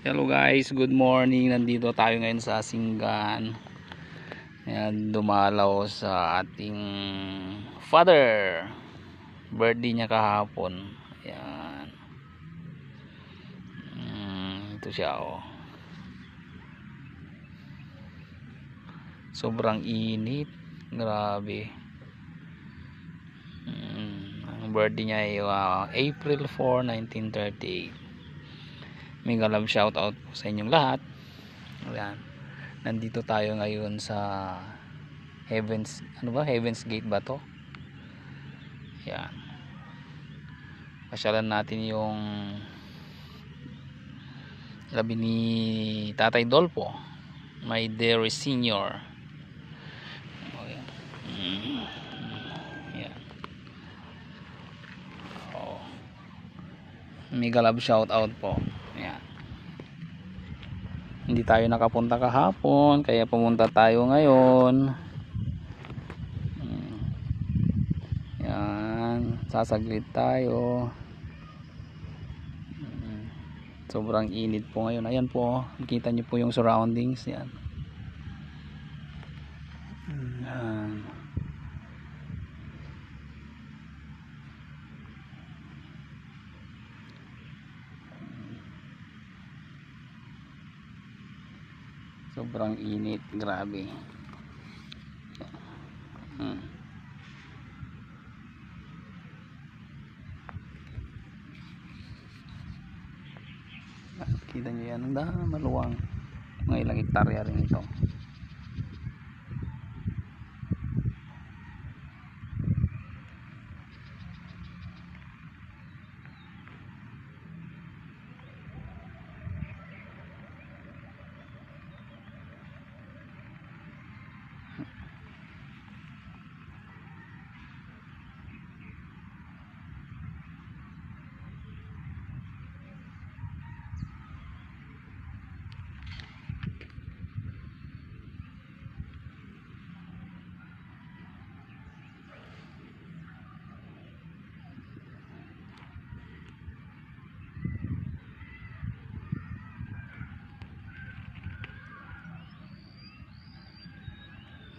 Hello guys, good morning. Nandito tayo ngayon sa Singgan. Ayan, dumalaw sa ating father. Birthday niya kahapon. Ayan. Ito siya oh. Sobrang init. Grabe. Ang birthday niya ay April 4, 1938. Mega love shout out po sa inyong lahat. Ayan. Nandito tayo ngayon sa Heaven's Gate ba to? Ayan. Pasyalan natin yung labi ni Tatay Dolpo, my dear senior. Ayan. Ayan. Oh. Mega love shout out po. Ayan. Hindi tayo nakapunta kahapon, kaya pumunta tayo ngayon. Yan, sasaglit tayo. Sobrang init po ngayon. Ayan po, makita niyo po yung surroundings. Yan. Yan. Sobrang init, grabe. Kita nyo yan, maluwang. Mga ilang hektarya rin ito.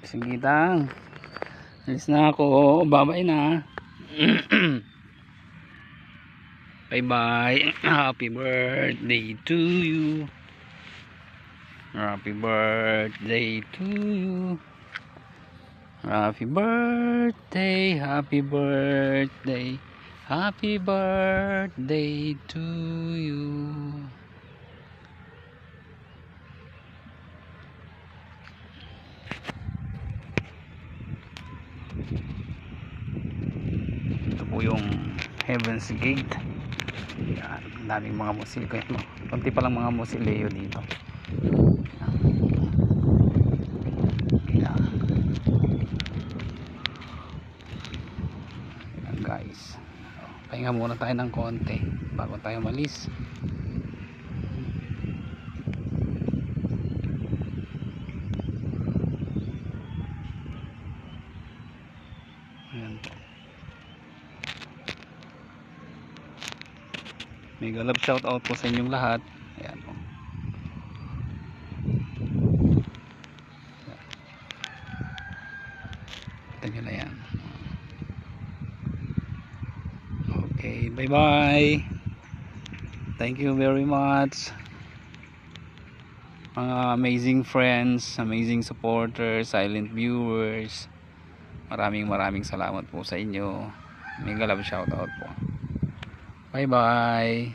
Sige tang, alis na ako, babay na. Bye bye. Happy birthday to you. Happy birthday to you. Happy birthday, happy birthday, happy birthday to you. Ito po yung Heaven's Gate. Yan, daming mga musil kayo. Kunti pa lang mga musileo dito. Yan. Yan guys. Pahinga muna tayo ng konti bago tayo malis. Ayan po. Mega love shout out po sa inyong lahat. Ayan po. Ito nyo na yan. Okay, bye bye. Thank you very much. Mga amazing friends, amazing supporters, silent viewers. Maraming salamat po sa inyo. Mega love shout out po. Bye bye.